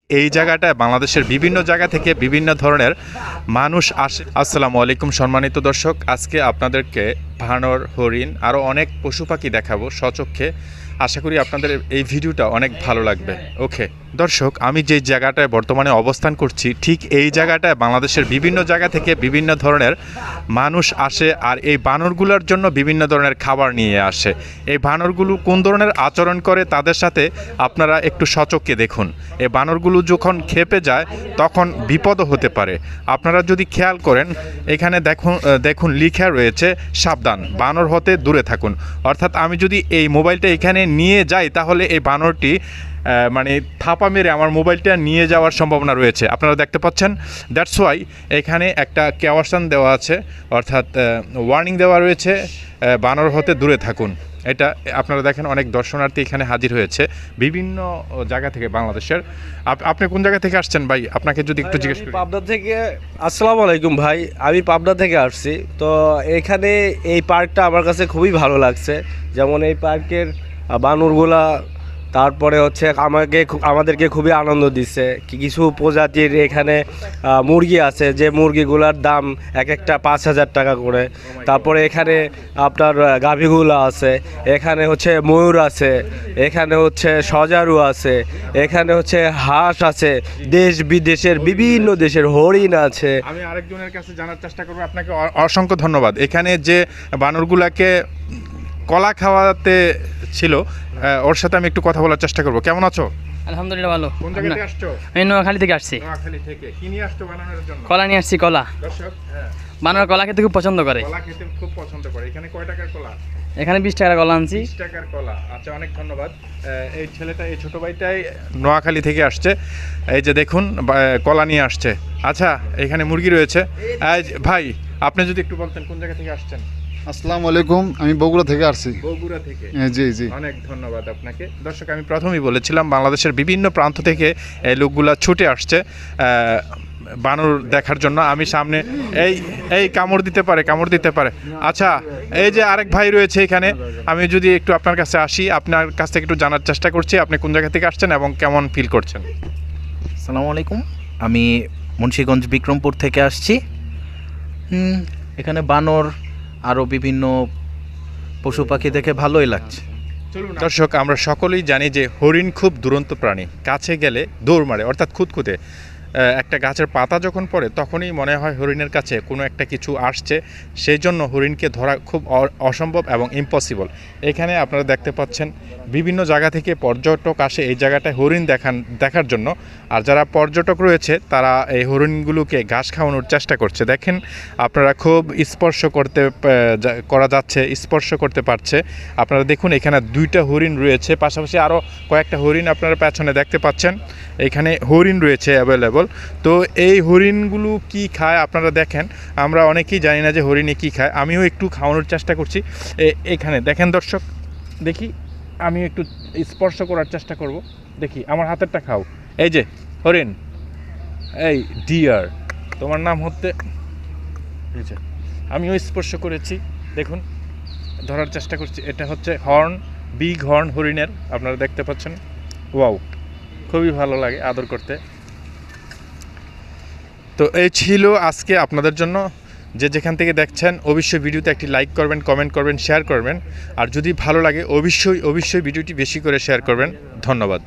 এই জায়গাটায় বাংলাদেশের বিভিন্ন জায়গা থেকে বিভিন্ন ধরনের মানুষ আসে। আসসালামু আলাইকুম সম্মানিত দর্শক, আজকে আপনাদেরকে বানর, হরিণ আরও অনেক পশু পাখি দেখাবো স্বচক্ষে। আশা করি আপনাদের এই ভিডিওটা অনেক ভালো লাগবে। ওকে দর্শক, আমি যে জায়গাটায় বর্তমানে অবস্থান করছি ঠিক এই জায়গাটায় বাংলাদেশের বিভিন্ন জায়গা থেকে বিভিন্ন ধরনের মানুষ আসে, আর এই বানরগুলোর জন্য বিভিন্ন ধরনের খাবার নিয়ে আসে। এই বানরগুলো কোন ধরনের আচরণ করে তাদের সাথে আপনারা একটু স্বচক্ষে দেখুন। এই বানরগুলো যখন খেপে যায় তখন বিপদও হতে পারে। আপনারা যদি খেয়াল করেন এখানে দেখুন লেখা রয়েছে সাবধান, বানর হতে দূরে থাকুন। অর্থাৎ আমি যদি এই মোবাইলটা এখানে নিয়ে যাই তাহলে এই বানরটি মানে থাপা মেরে আমার মোবাইলটা নিয়ে যাওয়ার সম্ভাবনা রয়েছে। আপনারা দেখতে পাচ্ছেন, দ্যাটস ওয়াই এখানে একটা ক্যাওয়াসান দেওয়া আছে, অর্থাৎ ওয়ার্নিং দেওয়া রয়েছে বানর হতে দূরে থাকুন। এটা আপনারা দেখেন অনেক দর্শনার্থী এখানে হাজির হয়েছে বিভিন্ন জায়গা থেকে বাংলাদেশের। আপনি কোন জায়গা থেকে আসছেন ভাই? আপনাকে যদি একটু জিজ্ঞেস করি। পাবনা থেকে। আসসালামু আলাইকুম ভাই, আমি পাবনা থেকে আসছি। তো এখানে এই পার্কটা আমার কাছে খুবই ভালো লাগছে। যেমন এই পার্কের বানরগুলা, তারপরে হচ্ছে আমাদেরকে খুবই আনন্দ দিচ্ছে। কিছু প্রজাতির এখানে মুরগি আছে, যে মুরগিগুলার দাম এক একটা 5,000 টাকা করে। তারপরে এখানে আপনার গাভীগুলো আছে, এখানে হচ্ছে ময়ূর আছে, এখানে হচ্ছে সজারু আছে, এখানে হচ্ছে হাঁস আছে, দেশ বিদেশের বিভিন্ন দেশের হরিণ আছে। আমি আরেকজনের কাছে জানার চেষ্টা করবো। আপনাকে অসংখ্য ধন্যবাদ। এখানে যে বানরগুলাকে কলা খাওয়াতে ছিল, ওর সাথে আমি একটু কথা বলার চেষ্টা করবো। কেমন আছো? আলহামদুলিল্লাহ ভালো। কোন জায়গা থেকে আসছো? আমি নোয়াখালী থেকে আসছি। নোয়াখালী থেকে। কি নিয়ে আসছো বানানোর জন্য? কলা নিয়ে আসছি, কলা। দর্শক, হ্যাঁ, বানর কলা খেতে খুব পছন্দ করে। কলা খেতে খুব পছন্দ করে। এখানে কয় টাকার কলা? এখানে 20 টাকার কলা আনছি। 20 টাকার কলা। আচ্ছা, অনেক ধন্যবাদ। এই ছেলেটা, এই ছোট ভাইটাই নোয়াখালী থেকে আসছে। এই যে দেখুন কলা নিয়ে আসছে। আচ্ছা, এখানে মুরগি রয়েছে। ভাই, আপনি যদি একটু বলতেন কোন জায়গা থেকে আসছেন? আসসালামু আলাইকুম, আমি বগুড়া থেকে আসছি। বগুড়া থেকে? জি জি, অনেক ধন্যবাদ আপনাকে। দর্শক, আমি প্রথমেই বলেছিলাম বাংলাদেশের বিভিন্ন প্রান্ত থেকে এই লোকগুলা ছুটে আসছে বানর দেখার জন্য। আমি সামনে এই কামড় দিতে পারে। আচ্ছা, এই যে আরেক ভাই রয়েছে এখানে, আমি যদি একটু আপনার কাছে আসি, আপনার কাছ থেকে একটু জানার চেষ্টা করছি আপনি কোন জায়গা থেকে আসছেন এবং কেমন ফিল করছেন। আসসালামু আলাইকুম, আমি মুন্সিগঞ্জ বিক্রমপুর থেকে আসছি। এখানে বানর আরও বিভিন্ন পশু পাখি দেখে ভালোই লাগছে। দর্শক, আমরা সকলেই জানি যে হরিণ খুব দুরন্ত প্রাণী, কাছে গেলে দৌড় মারে, অর্থাৎ খুঁতখুঁতে। একটা গাছের পাতা যখন পড়ে তখনই মনে হয় হরিণের কাছে কোনো একটা কিছু আসছে, সেই জন্য হরিণকে ধরা খুব অসম্ভব এবং ইম্পসিবল। এখানে আপনারা দেখতে পাচ্ছেন বিভিন্ন জায়গা থেকে পর্যটক আসে এই জায়গাটায় হরিণ দেখার জন্য। আর যারা পর্যটক রয়েছে তারা এই হরিণগুলোকে ঘাস খাওয়ানোর চেষ্টা করছে। দেখেন আপনারা, খুব স্পর্শ করতে পারছে। আপনারা দেখুন এখানে 2টা হরিণ রয়েছে, পাশাপাশি আরও কয়েকটা হরিণ আপনারা পেছনে দেখতে পাচ্ছেন। এখানে হরিণ রয়েছে অ্যাভেলেবল। তো এই হরিণগুলো কি খায় আপনারা দেখেন। আমরা অনেকেই জানি না যে হরিণে কী খায়। আমিও একটু খাওয়ানোর চেষ্টা করছি। এখানে দেখেন দর্শক, দেখি আমি একটু স্পর্শ করার চেষ্টা করব। দেখি, আমার হাতেরটা খাও। এই যে হরিণ, এই ডিয়ার, তোমার নাম হচ্ছে, এই যে আমিও স্পর্শ করেছি। দেখুন, ধরার চেষ্টা করছি। এটা হচ্ছে হর্ন, বিগ হর্ন হরিণের, আপনারা দেখতে পাচ্ছেন। ওয়াও, খুবই ভালো লাগে আদর করতে। তো এই ছিল আজকে আপনাদের জন্য। যে যেখান থেকে দেখছেন অবশ্যই ভিডিওতে একটি লাইক করবেন, কমেন্ট করবেন, শেয়ার করবেন। আর যদি ভালো লাগে অবশ্যই ভিডিওটি বেশি করে শেয়ার করবেন। ধন্যবাদ।